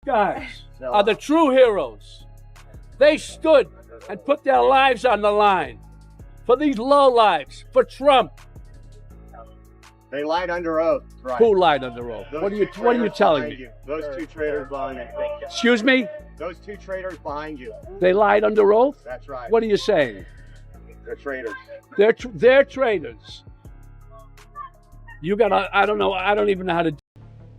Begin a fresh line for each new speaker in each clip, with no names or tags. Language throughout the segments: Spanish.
guys are the true heroes. They stood and put their lives on the line for these lowlives, for Trump.
They lied under oath. Right.
Who lied under oath?
Those
What are
two
you
traitors
telling
behind
me?
you. Those two traitors behind you.
Excuse me?
Those two traitors behind you.
They lied under oath?
That's right.
What are you saying?
They're traitors.
They're traitors. You gotta, I don't even know how to.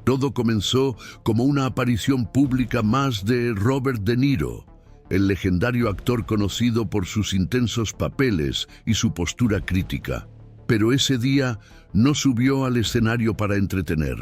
Todo comenzó como una aparición pública más de Robert De Niro, el legendario actor conocido por sus intensos papeles y su postura crítica. Pero ese día no subió al escenario para entretener.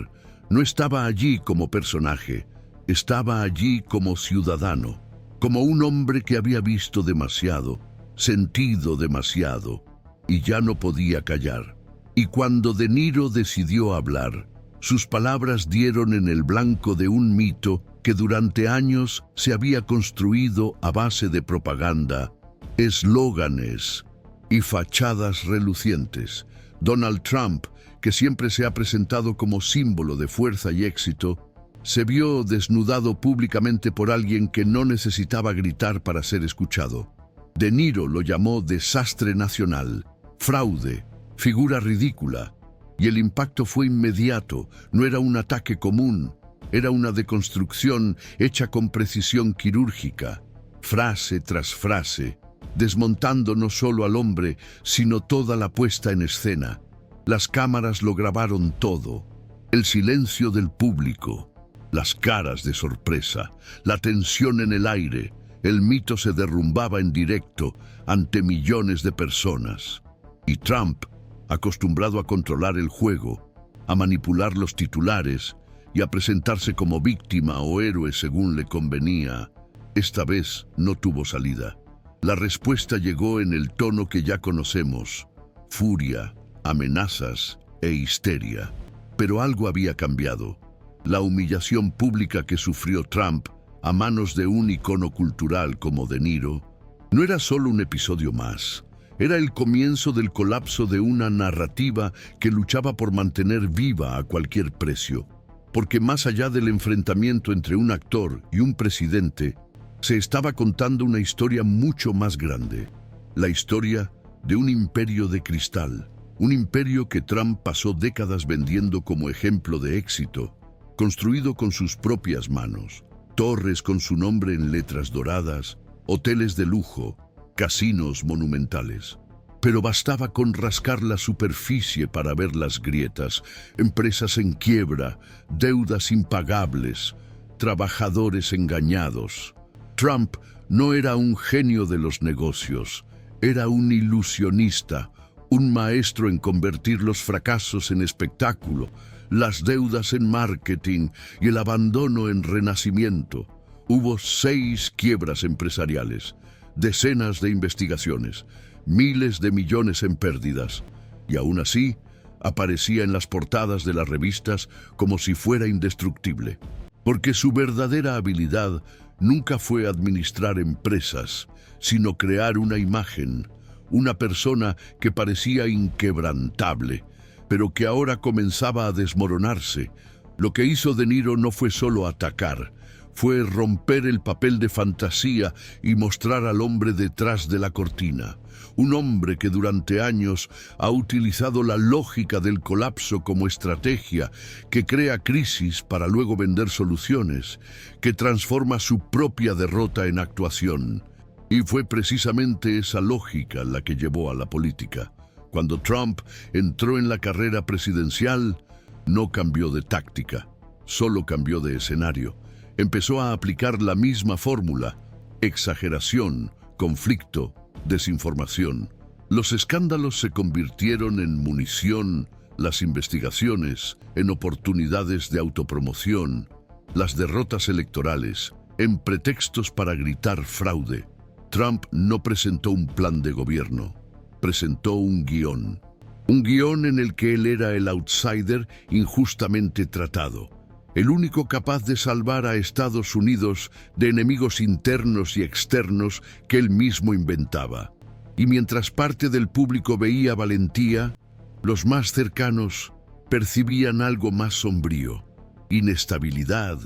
No estaba allí como personaje, estaba allí como ciudadano, como un hombre que había visto demasiado, sentido demasiado, y ya no podía callar. Y cuando De Niro decidió hablar, sus palabras dieron en el blanco de un mito que durante años se había construido a base de propaganda, eslóganes y fachadas relucientes. Donald Trump, que siempre se ha presentado como símbolo de fuerza y éxito, se vio desnudado públicamente por alguien que no necesitaba gritar para ser escuchado. De Niro lo llamó desastre nacional, fraude, figura ridícula, y el impacto fue inmediato. No era un ataque común, era una deconstrucción hecha con precisión quirúrgica, frase tras frase, desmontando no solo al hombre, sino toda la puesta en escena. Las cámaras lo grabaron todo, el silencio del público, las caras de sorpresa, la tensión en el aire. El mito se derrumbaba en directo ante millones de personas. Y Trump, acostumbrado a controlar el juego, a manipular los titulares y a presentarse como víctima o héroe según le convenía, esta vez no tuvo salida. La respuesta llegó en el tono que ya conocemos: furia, amenazas e histeria. Pero algo había cambiado. La humillación pública que sufrió Trump a manos de un icono cultural como De Niro no era solo un episodio más. Era el comienzo del colapso de una narrativa que luchaba por mantener viva a cualquier precio. Porque más allá del enfrentamiento entre un actor y un presidente, se estaba contando una historia mucho más grande. La historia de un imperio de cristal. Un imperio que Trump pasó décadas vendiendo como ejemplo de éxito, construido con sus propias manos. Torres con su nombre en letras doradas, hoteles de lujo, casinos monumentales. Pero bastaba con rascar la superficie para ver las grietas, empresas en quiebra, deudas impagables, trabajadores engañados. Trump no era un genio de los negocios, era un ilusionista, un maestro en convertir los fracasos en espectáculo, las deudas en marketing y el abandono en renacimiento. Hubo 6 quiebras empresariales, decenas de investigaciones, miles de millones en pérdidas, y aún así aparecía en las portadas de las revistas como si fuera indestructible. Porque su verdadera habilidad nunca fue administrar empresas, sino crear una imagen, una persona que parecía inquebrantable, pero que ahora comenzaba a desmoronarse. Lo que hizo De Niro no fue solo atacar, fue romper el papel de fantasía y mostrar al hombre detrás de la cortina. Un hombre que durante años ha utilizado la lógica del colapso como estrategia, que crea crisis para luego vender soluciones, que transforma su propia derrota en actuación. Y fue precisamente esa lógica la que llevó a la política. Cuando Trump entró en la carrera presidencial, no cambió de táctica, solo cambió de escenario. Empezó a aplicar la misma fórmula: exageración, conflicto, desinformación. Los escándalos se convirtieron en munición, las investigaciones en oportunidades de autopromoción, las derrotas electorales en pretextos para gritar fraude. Trump no presentó un plan de gobierno, presentó un guión en el que él era el outsider injustamente tratado, el único capaz de salvar a Estados Unidos de enemigos internos y externos que él mismo inventaba. Y mientras parte del público veía valentía, los más cercanos percibían algo más sombrío: inestabilidad,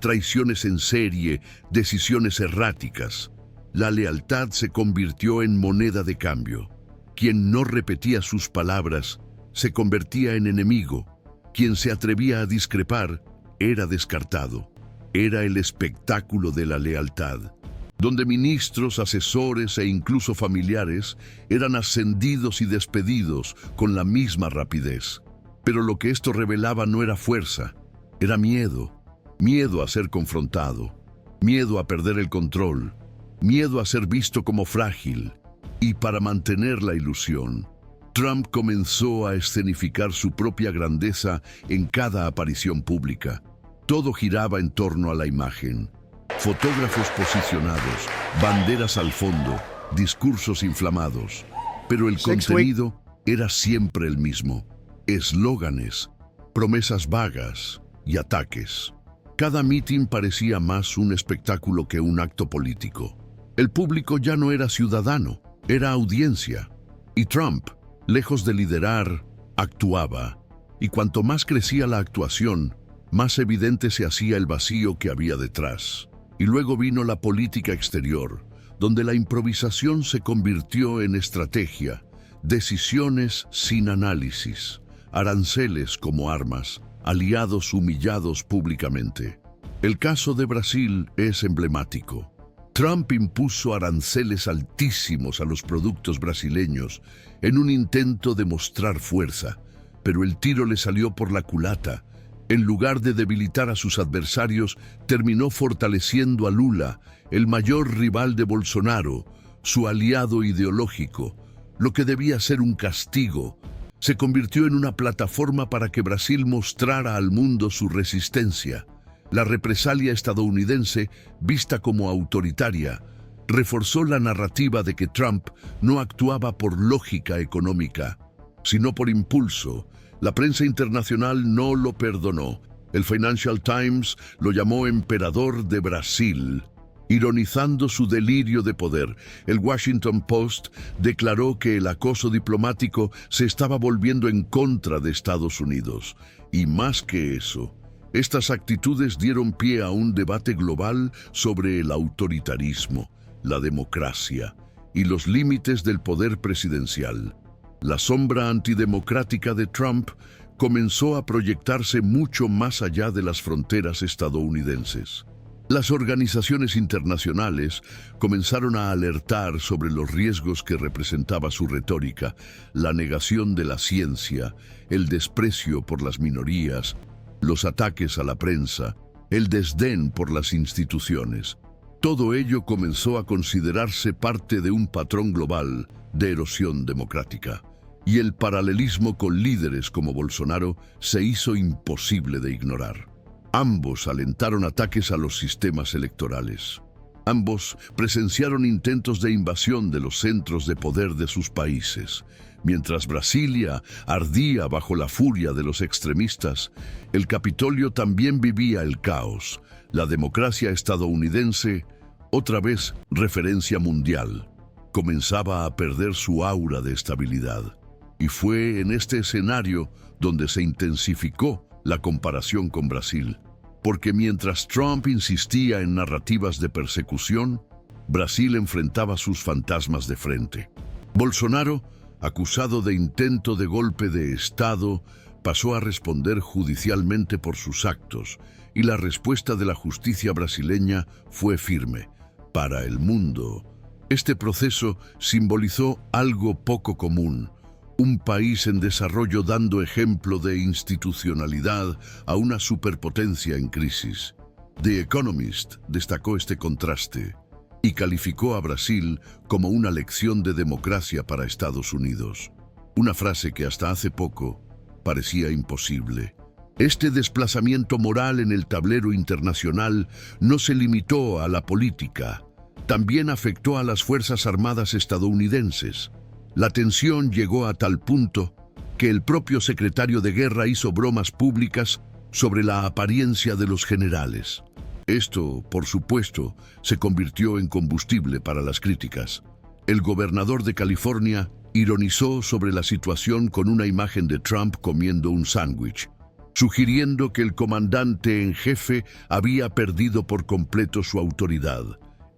traiciones en serie, decisiones erráticas. La lealtad se convirtió en moneda de cambio. Quien no repetía sus palabras se convertía en enemigo. Quien se atrevía a discrepar era descartado. Era el espectáculo de la lealtad, donde ministros, asesores e incluso familiares eran ascendidos y despedidos con la misma rapidez. Pero lo que esto revelaba no era fuerza, era miedo. Miedo a ser confrontado, miedo a perder el control, miedo a ser visto como frágil. Y para mantener la ilusión, Trump comenzó a escenificar su propia grandeza en cada aparición pública. Todo giraba en torno a la imagen. Fotógrafos posicionados, banderas al fondo, discursos inflamados. Pero el contenido era siempre el mismo. Eslóganes, promesas vagas y ataques. Cada mitin parecía más un espectáculo que un acto político. El público ya no era ciudadano, era audiencia. Y Trump, lejos de liderar, actuaba. Y cuanto más crecía la actuación, más evidente se hacía el vacío que había detrás. Y luego vino la política exterior, donde la improvisación se convirtió en estrategia, decisiones sin análisis, aranceles como armas, aliados humillados públicamente. El caso de Brasil es emblemático. Trump impuso aranceles altísimos a los productos brasileños en un intento de mostrar fuerza, pero el tiro le salió por la culata. En lugar de debilitar a sus adversarios, terminó fortaleciendo a Lula, el mayor rival de Bolsonaro, su aliado ideológico. Lo que debía ser un castigo se convirtió en una plataforma para que Brasil mostrara al mundo su resistencia. La represalia estadounidense, vista como autoritaria, reforzó la narrativa de que Trump no actuaba por lógica económica, sino por impulso. La prensa internacional no lo perdonó. El Financial Times lo llamó emperador de Brasil, ironizando su delirio de poder. El Washington Post declaró que el acoso diplomático se estaba volviendo en contra de Estados Unidos. Y más que eso, estas actitudes dieron pie a un debate global sobre el autoritarismo, la democracia y los límites del poder presidencial. La sombra antidemocrática de Trump comenzó a proyectarse mucho más allá de las fronteras estadounidenses. Las organizaciones internacionales comenzaron a alertar sobre los riesgos que representaba su retórica, la negación de la ciencia, el desprecio por las minorías, los ataques a la prensa, el desdén por las instituciones. Todo ello comenzó a considerarse parte de un patrón global de erosión democrática. Y el paralelismo con líderes como Bolsonaro se hizo imposible de ignorar. Ambos alentaron ataques a los sistemas electorales. Ambos presenciaron intentos de invasión de los centros de poder de sus países. Mientras Brasilia ardía bajo la furia de los extremistas, el Capitolio también vivía el caos. La democracia estadounidense, otra vez referencia mundial, comenzaba a perder su aura de estabilidad. Y fue en este escenario donde se intensificó la comparación con Brasil. Porque mientras Trump insistía en narrativas de persecución, Brasil enfrentaba sus fantasmas de frente. Bolsonaro, acusado de intento de golpe de Estado, pasó a responder judicialmente por sus actos, y la respuesta de la justicia brasileña fue firme. Para el mundo, este proceso simbolizó algo poco común: un país en desarrollo dando ejemplo de institucionalidad a una superpotencia en crisis. The Economist destacó este contraste y calificó a Brasil como una lección de democracia para Estados Unidos. Una frase que hasta hace poco parecía imposible. Este desplazamiento moral en el tablero internacional no se limitó a la política, también afectó a las Fuerzas Armadas estadounidenses. La tensión llegó a tal punto que el propio secretario de Guerra hizo bromas públicas sobre la apariencia de los generales. Esto, por supuesto, se convirtió en combustible para las críticas. El gobernador de California ironizó sobre la situación con una imagen de Trump comiendo un sándwich. sugiriendo que el comandante en jefe había perdido por completo su autoridad.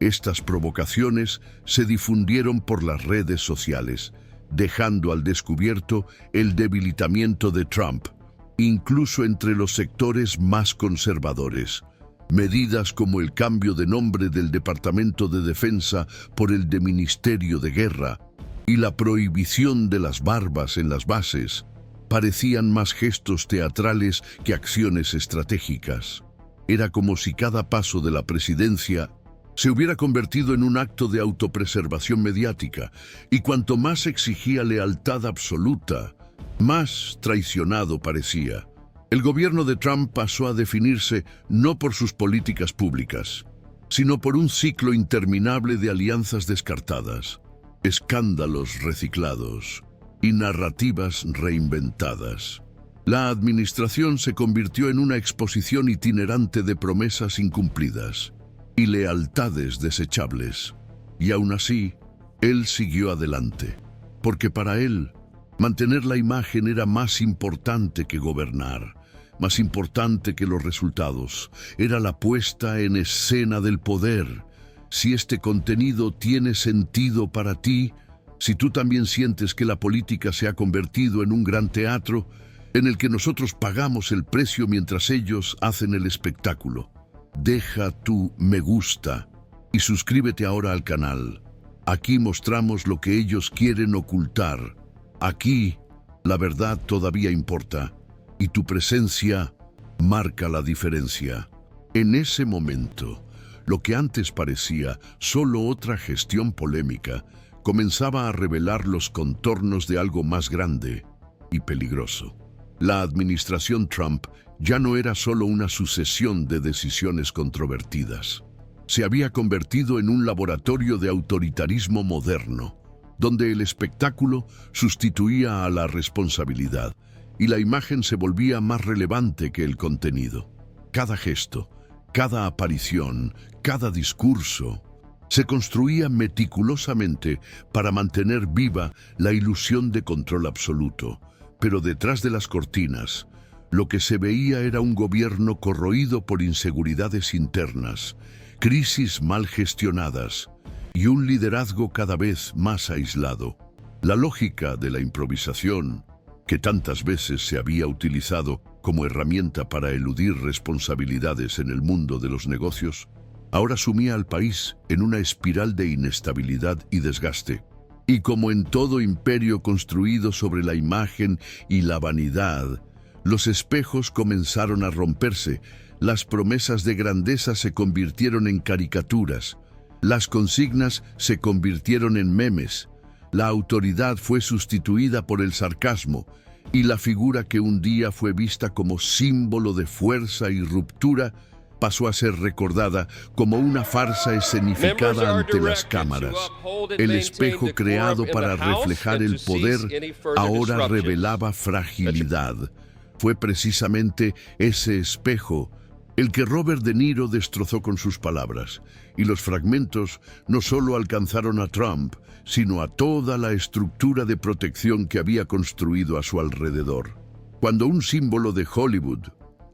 Estas provocaciones se difundieron por las redes sociales, dejando al descubierto el debilitamiento de Trump, incluso entre los sectores más conservadores. Medidas como el cambio de nombre del Departamento de Defensa por el de Ministerio de Guerra y la prohibición de las barbas en las bases parecían más gestos teatrales que acciones estratégicas. Era como si cada paso de la presidencia se hubiera convertido en un acto de autopreservación mediática, y cuanto más exigía lealtad absoluta, más traicionado parecía. El gobierno de Trump pasó a definirse no por sus políticas públicas, sino por un ciclo interminable de alianzas descartadas, escándalos reciclados y narrativas reinventadas. La administración se convirtió en una exposición itinerante de promesas incumplidas y lealtades desechables. Y aún así, él siguió adelante, porque para él, mantener la imagen era más importante que gobernar, más importante que los resultados. Era la puesta en escena del poder. Si este contenido tiene sentido para ti, si tú también sientes que la política se ha convertido en un gran teatro en el que nosotros pagamos el precio mientras ellos hacen el espectáculo, deja tu me gusta y suscríbete ahora al canal. Aquí mostramos lo que ellos quieren ocultar. Aquí, la verdad todavía importa, y tu presencia marca la diferencia. En ese momento, lo que antes parecía solo otra gestión polémica, comenzaba a revelar los contornos de algo más grande y peligroso. La administración Trump ya no era solo una sucesión de decisiones controvertidas. Se había convertido en un laboratorio de autoritarismo moderno, donde el espectáculo sustituía a la responsabilidad y la imagen se volvía más relevante que el contenido. Cada gesto, cada aparición, cada discurso se construía meticulosamente para mantener viva la ilusión de control absoluto, pero detrás de las cortinas, lo que se veía era un gobierno corroído por inseguridades internas, crisis mal gestionadas y un liderazgo cada vez más aislado. La lógica de la improvisación, que tantas veces se había utilizado como herramienta para eludir responsabilidades en el mundo de los negocios, ahora sumía al país en una espiral de inestabilidad y desgaste. Y como en todo imperio construido sobre la imagen y la vanidad, los espejos comenzaron a romperse, las promesas de grandeza se convirtieron en caricaturas, las consignas se convirtieron en memes, la autoridad fue sustituida por el sarcasmo, y la figura que un día fue vista como símbolo de fuerza y ruptura pasó a ser recordada como una farsa escenificada ante las cámaras. El espejo creado para reflejar el poder ahora revelaba fragilidad. Fue precisamente ese espejo el que Robert De Niro destrozó con sus palabras, y los fragmentos no solo alcanzaron a Trump, sino a toda la estructura de protección que había construido a su alrededor. Cuando un símbolo de Hollywood,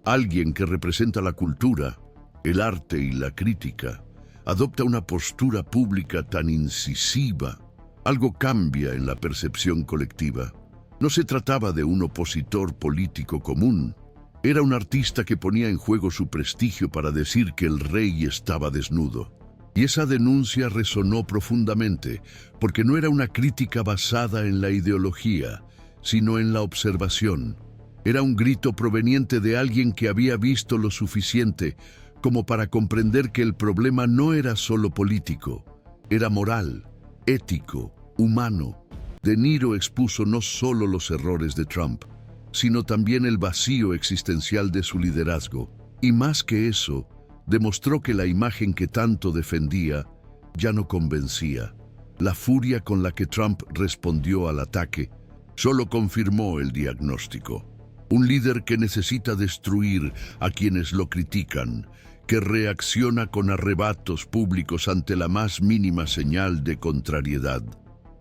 alguien que representa la cultura, el arte y la crítica, adopta una postura pública tan incisiva, algo cambia en la percepción colectiva. No se trataba de un opositor político común. Era un artista que ponía en juego su prestigio para decir que el rey estaba desnudo. Y esa denuncia resonó profundamente, porque no era una crítica basada en la ideología, sino en la observación. Era un grito proveniente de alguien que había visto lo suficiente como para comprender que el problema no era solo político, era moral, ético, humano. De Niro expuso no solo los errores de Trump, sino también el vacío existencial de su liderazgo. Y más que eso, demostró que la imagen que tanto defendía ya no convencía. La furia con la que Trump respondió al ataque solo confirmó el diagnóstico. Un líder que necesita destruir a quienes lo critican, que reacciona con arrebatos públicos ante la más mínima señal de contrariedad.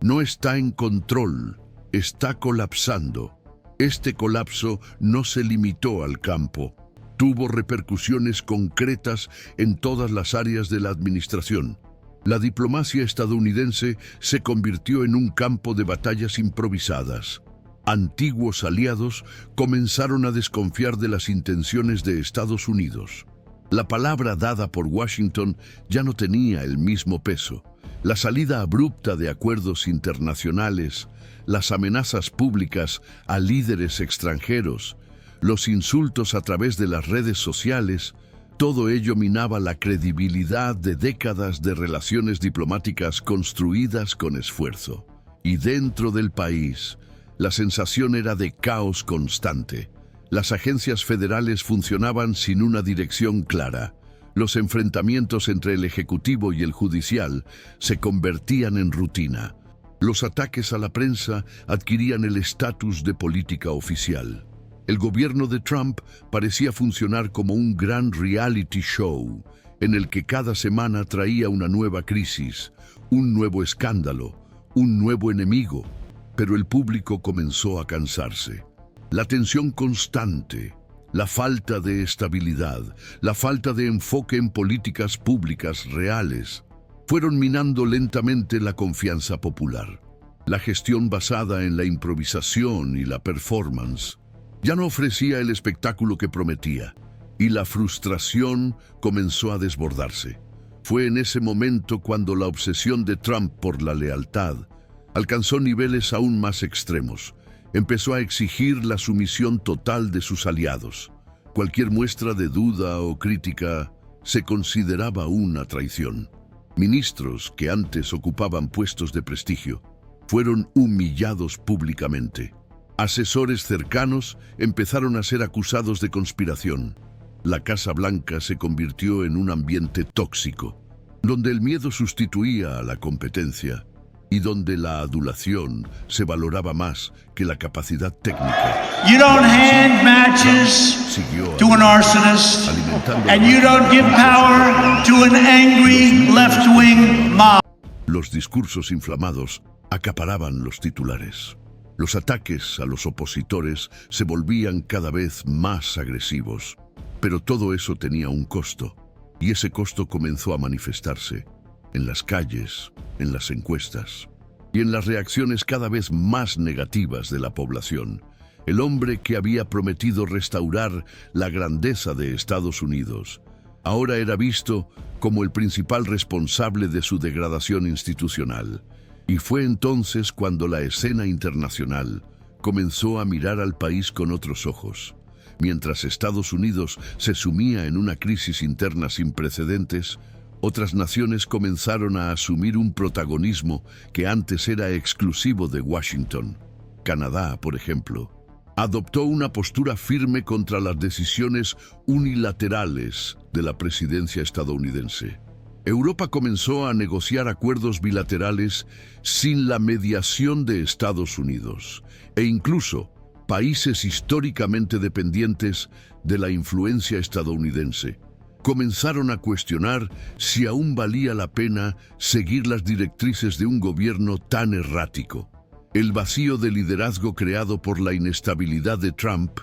No está en control, está colapsando. Este colapso no se limitó al campo. Tuvo repercusiones concretas en todas las áreas de la administración. La diplomacia estadounidense se convirtió en un campo de batallas improvisadas. Antiguos aliados comenzaron a desconfiar de las intenciones de Estados Unidos. La palabra dada por Washington ya no tenía el mismo peso. La salida abrupta de acuerdos internacionales, las amenazas públicas a líderes extranjeros, los insultos a través de las redes sociales, todo ello minaba la credibilidad de décadas de relaciones diplomáticas construidas con esfuerzo. Y dentro del país, la sensación era de caos constante. Las agencias federales funcionaban sin una dirección clara. Los enfrentamientos entre el Ejecutivo y el Judicial se convertían en rutina. Los ataques a la prensa adquirían el estatus de política oficial. El gobierno de Trump parecía funcionar como un gran reality show, en el que cada semana traía una nueva crisis, un nuevo escándalo, un nuevo enemigo. Pero el público comenzó a cansarse. La tensión constante, la falta de estabilidad, la falta de enfoque en políticas públicas reales, fueron minando lentamente la confianza popular. La gestión basada en la improvisación y la performance ya no ofrecía el espectáculo que prometía, y la frustración comenzó a desbordarse. Fue en ese momento cuando la obsesión de Trump por la lealtad alcanzó niveles aún más extremos. Empezó a exigir la sumisión total de sus aliados. Cualquier muestra de duda o crítica se consideraba una traición. Ministros que antes ocupaban puestos de prestigio fueron humillados públicamente. Asesores cercanos empezaron a ser acusados de conspiración. La Casa Blanca se convirtió en un ambiente tóxico, donde el miedo sustituía a la competencia y donde la adulación se valoraba más que la capacidad técnica.
You don't hand matches to an arsonist, and you don't give power to an angry left-wing mob.
Los discursos inflamados acaparaban los titulares. Los ataques a los opositores se volvían cada vez más agresivos. Pero todo eso tenía un costo, y ese costo comenzó a manifestarse en las calles, en las encuestas y en las reacciones cada vez más negativas de la población. El hombre que había prometido restaurar la grandeza de Estados Unidos ahora era visto como el principal responsable de su degradación institucional. Y fue entonces cuando la escena internacional comenzó a mirar al país con otros ojos. Mientras Estados Unidos se sumía en una crisis interna sin precedentes, otras naciones comenzaron a asumir un protagonismo que antes era exclusivo de Washington. Canadá, por ejemplo, adoptó una postura firme contra las decisiones unilaterales de la presidencia estadounidense. Europa comenzó a negociar acuerdos bilaterales sin la mediación de Estados Unidos, e incluso países históricamente dependientes de la influencia estadounidense comenzaron a cuestionar si aún valía la pena seguir las directrices de un gobierno tan errático. El vacío de liderazgo creado por la inestabilidad de Trump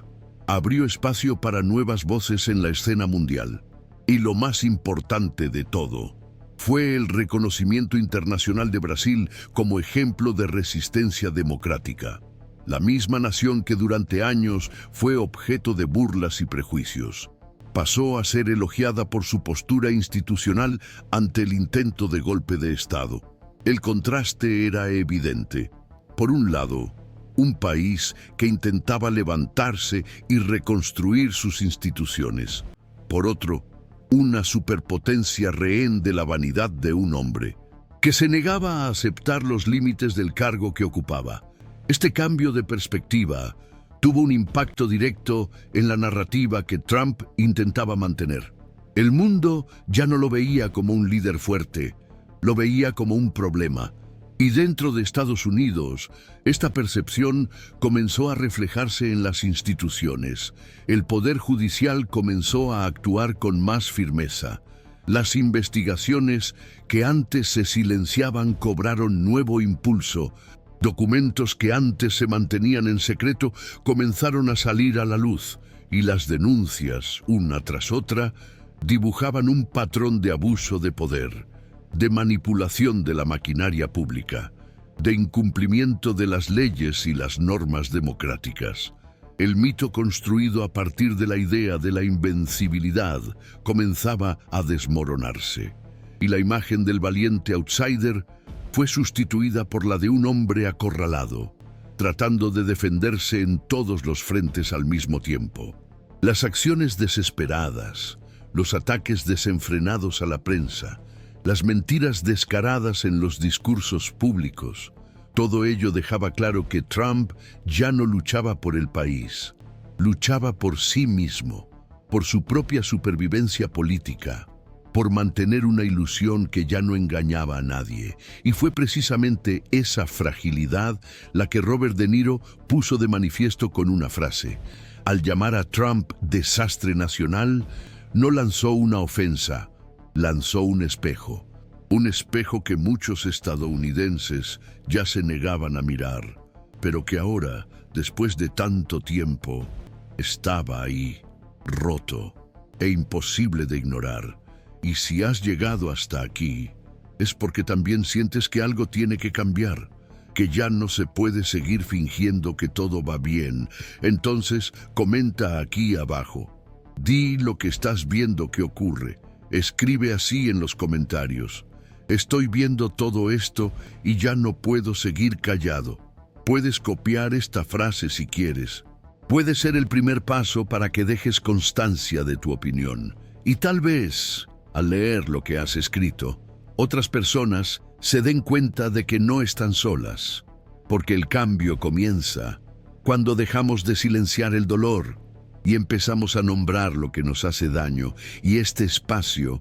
abrió espacio para nuevas voces en la escena mundial. Y lo más importante de todo fue el reconocimiento internacional de Brasil como ejemplo de resistencia democrática. La misma nación que durante años fue objeto de burlas y prejuicios pasó a ser elogiada por su postura institucional ante el intento de golpe de Estado. El contraste era evidente. Por un lado, un país que intentaba levantarse y reconstruir sus instituciones. Por otro, una superpotencia rehén de la vanidad de un hombre, que se negaba a aceptar los límites del cargo que ocupaba. Este cambio de perspectiva tuvo un impacto directo en la narrativa que Trump intentaba mantener. El mundo ya no lo veía como un líder fuerte, lo veía como un problema. Y dentro de Estados Unidos, esta percepción comenzó a reflejarse en las instituciones. El Poder Judicial comenzó a actuar con más firmeza. Las investigaciones que antes se silenciaban cobraron nuevo impulso, Documentos que antes se mantenían en secreto comenzaron a salir a la luz, y las denuncias, una tras otra, dibujaban un patrón de abuso de poder, de manipulación de la maquinaria pública, de incumplimiento de las leyes y las normas democráticas. El mito construido a partir de la idea de la invencibilidad comenzaba a desmoronarse, y la imagen del valiente outsider fue sustituida por la de un hombre acorralado, tratando de defenderse en todos los frentes al mismo tiempo. Las acciones desesperadas, los ataques desenfrenados a la prensa, las mentiras descaradas en los discursos públicos, todo ello dejaba claro que Trump ya no luchaba por el país, luchaba por sí mismo, por su propia supervivencia política, por mantener una ilusión que ya no engañaba a nadie. Y fue precisamente esa fragilidad la que Robert De Niro puso de manifiesto con una frase. Al llamar a Trump desastre nacional, no lanzó una ofensa, lanzó un espejo que muchos estadounidenses ya se negaban a mirar, pero que ahora, después de tanto tiempo, estaba ahí, roto e imposible de ignorar. Y si has llegado hasta aquí, es porque también sientes que algo tiene que cambiar, que ya no se puede seguir fingiendo que todo va bien. Entonces, comenta aquí abajo. Di lo que estás viendo que ocurre. Escribe así en los comentarios. Estoy viendo todo esto y ya no puedo seguir callado. Puedes copiar esta frase si quieres. Puede ser el primer paso para que dejes constancia de tu opinión. Y tal vez, al leer lo que has escrito, otras personas se den cuenta de que no están solas, porque el cambio comienza cuando dejamos de silenciar el dolor y empezamos a nombrar lo que nos hace daño, y este espacio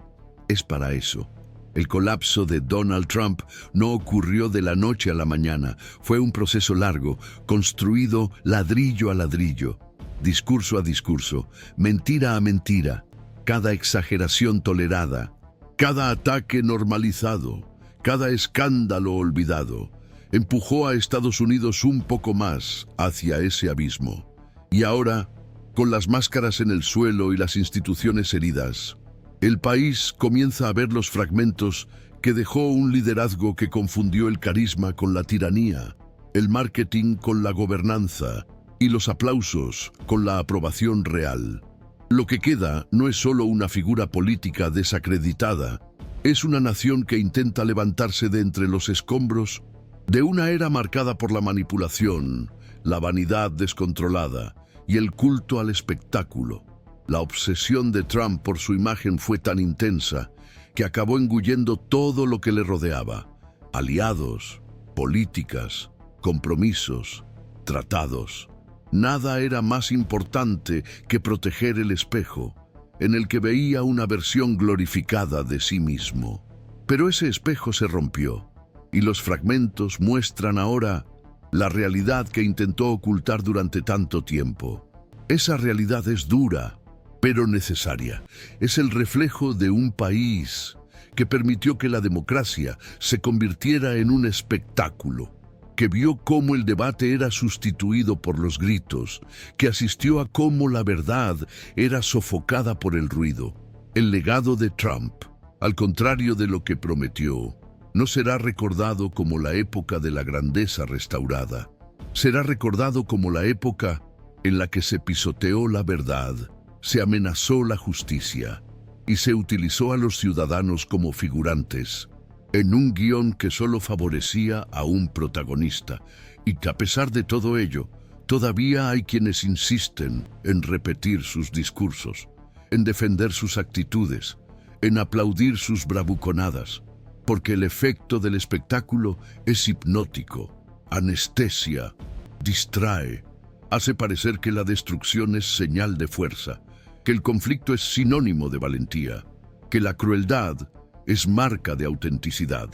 es para eso. El colapso de Donald Trump no ocurrió de la noche a la mañana, fue un proceso largo, construido ladrillo a ladrillo, discurso a discurso, mentira a mentira, cada exageración tolerada, cada ataque normalizado, cada escándalo olvidado, empujó a Estados Unidos un poco más hacia ese abismo. Y ahora, con las máscaras en el suelo y las instituciones heridas, el país comienza a ver los fragmentos que dejó un liderazgo que confundió el carisma con la tiranía, el marketing con la gobernanza y los aplausos con la aprobación real. Lo que queda no es solo una figura política desacreditada, es una nación que intenta levantarse de entre los escombros de una era marcada por la manipulación, la vanidad descontrolada y el culto al espectáculo. La obsesión de Trump por su imagen fue tan intensa que acabó engullendo todo lo que le rodeaba: aliados, políticas, compromisos, tratados. Nada era más importante que proteger el espejo, en el que veía una versión glorificada de sí mismo. Pero ese espejo se rompió, y los fragmentos muestran ahora la realidad que intentó ocultar durante tanto tiempo. Esa realidad es dura, pero necesaria. Es el reflejo de un país que permitió que la democracia se convirtiera en un espectáculo, que vio cómo el debate era sustituido por los gritos, que asistió a cómo la verdad era sofocada por el ruido. El legado de Trump, al contrario de lo que prometió, no será recordado como la época de la grandeza restaurada. Será recordado como la época en la que se pisoteó la verdad, se amenazó la justicia y se utilizó a los ciudadanos como figurantes en un guión que solo favorecía a un protagonista, y que a pesar de todo ello, todavía hay quienes insisten en repetir sus discursos, en defender sus actitudes, en aplaudir sus bravuconadas, porque el efecto del espectáculo es hipnótico, anestesia, distrae, hace parecer que la destrucción es señal de fuerza, que el conflicto es sinónimo de valentía, que la crueldad es marca de autenticidad.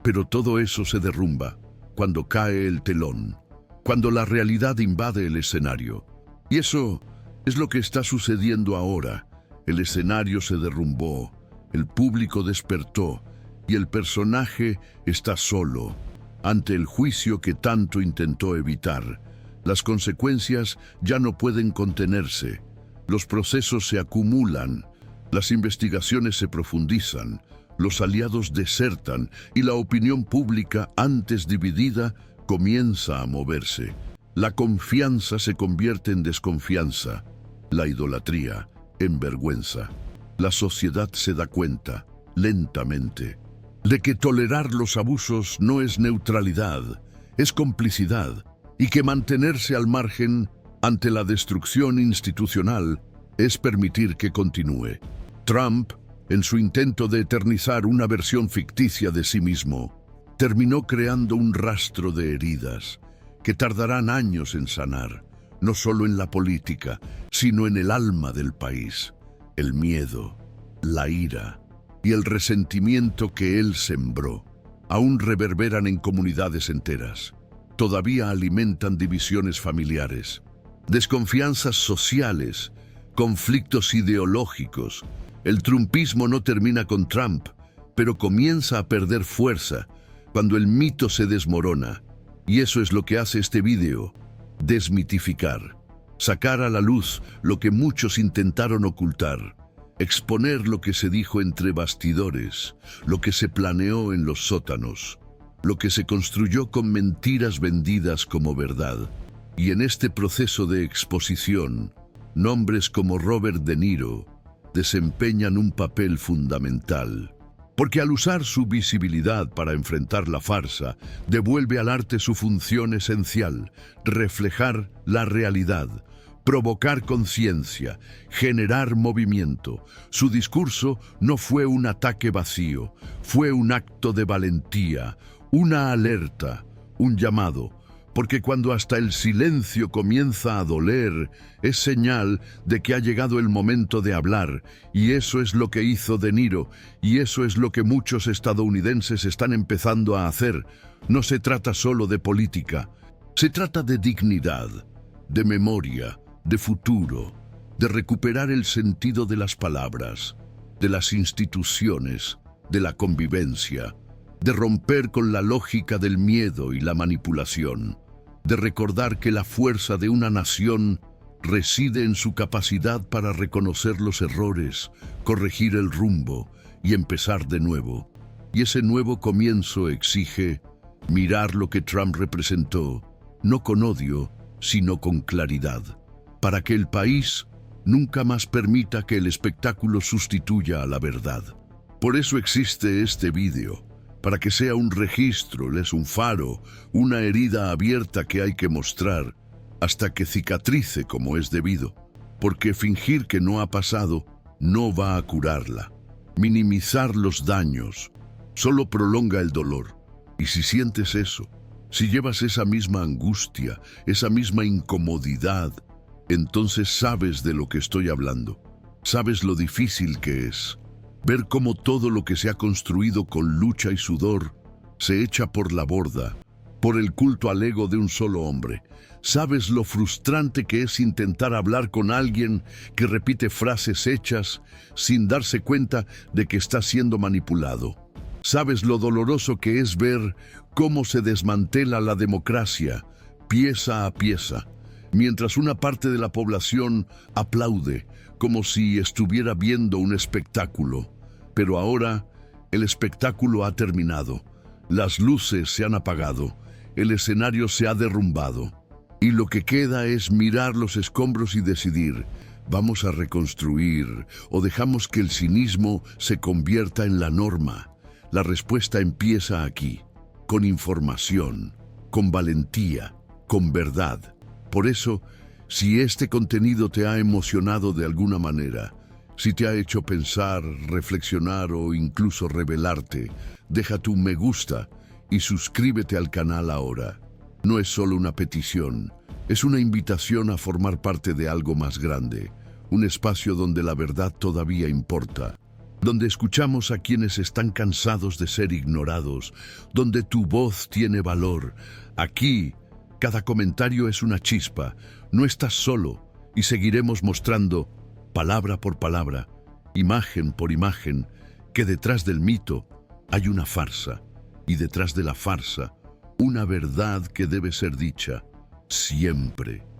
Pero todo eso se derrumba cuando cae el telón, cuando la realidad invade el escenario. Y eso es lo que está sucediendo ahora. El escenario se derrumbó, el público despertó y el personaje está solo, ante el juicio que tanto intentó evitar. Las consecuencias ya no pueden contenerse. Los procesos se acumulan, las investigaciones se profundizan, los aliados desertan y la opinión pública, antes dividida, comienza a moverse. La confianza se convierte en desconfianza, la idolatría en vergüenza. La sociedad se da cuenta, lentamente, de que tolerar los abusos no es neutralidad, es complicidad, y que mantenerse al margen ante la destrucción institucional es permitir que continúe. Trump, en su intento de eternizar una versión ficticia de sí mismo, terminó creando un rastro de heridas que tardarán años en sanar, no solo en la política, sino en el alma del país. El miedo, la ira y el resentimiento que él sembró aún reverberan en comunidades enteras. Todavía alimentan divisiones familiares, desconfianzas sociales, conflictos ideológicos. El trumpismo no termina con Trump, pero comienza a perder fuerza cuando el mito se desmorona. Y eso es lo que hace este video: desmitificar, sacar a la luz lo que muchos intentaron ocultar, exponer lo que se dijo entre bastidores, lo que se planeó en los sótanos, lo que se construyó con mentiras vendidas como verdad. Y en este proceso de exposición, nombres como Robert De Niro desempeñan un papel fundamental, porque al usar su visibilidad para enfrentar la farsa, devuelve al arte su función esencial: reflejar la realidad, provocar conciencia, generar movimiento. Su discurso no fue un ataque vacío, fue un acto de valentía, una alerta, un llamado, porque cuando hasta el silencio comienza a doler, es señal de que ha llegado el momento de hablar, y eso es lo que hizo De Niro, y eso es lo que muchos estadounidenses están empezando a hacer. No se trata solo de política, se trata de dignidad, de memoria, de futuro, de recuperar el sentido de las palabras, de las instituciones, de la convivencia, de romper con la lógica del miedo y la manipulación, de recordar que la fuerza de una nación reside en su capacidad para reconocer los errores, corregir el rumbo y empezar de nuevo. Y ese nuevo comienzo exige mirar lo que Trump representó, no con odio, sino con claridad, para que el país nunca más permita que el espectáculo sustituya a la verdad. Por eso existe este video, para que sea un registro, es un faro, una herida abierta que hay que mostrar hasta que cicatrice como es debido, porque fingir que no ha pasado no va a curarla. Minimizar los daños solo prolonga el dolor. Y si sientes eso, si llevas esa misma angustia, esa misma incomodidad, entonces sabes de lo que estoy hablando. Sabes lo difícil que es ver cómo todo lo que se ha construido con lucha y sudor se echa por la borda, por el culto al ego de un solo hombre. Sabes lo frustrante que es intentar hablar con alguien que repite frases hechas sin darse cuenta de que está siendo manipulado. Sabes lo doloroso que es ver cómo se desmantela la democracia, pieza a pieza, mientras una parte de la población aplaude, como si estuviera viendo un espectáculo. Pero ahora el espectáculo ha terminado, las luces se han apagado, el escenario se ha derrumbado, y lo que queda es mirar los escombros y decidir: ¿vamos a reconstruir o dejamos que el cinismo se convierta en la norma? La respuesta empieza aquí, con información, con valentía, con verdad. Por eso, si este contenido te ha emocionado de alguna manera, si te ha hecho pensar, reflexionar o incluso rebelarte, deja tu me gusta y suscríbete al canal ahora. No es solo una petición, es una invitación a formar parte de algo más grande, un espacio donde la verdad todavía importa, donde escuchamos a quienes están cansados de ser ignorados, donde tu voz tiene valor. Aquí, cada comentario es una chispa, no estás solo, y seguiremos mostrando, palabra por palabra, imagen por imagen, que detrás del mito hay una farsa, y detrás de la farsa, Una verdad que debe ser dicha siempre.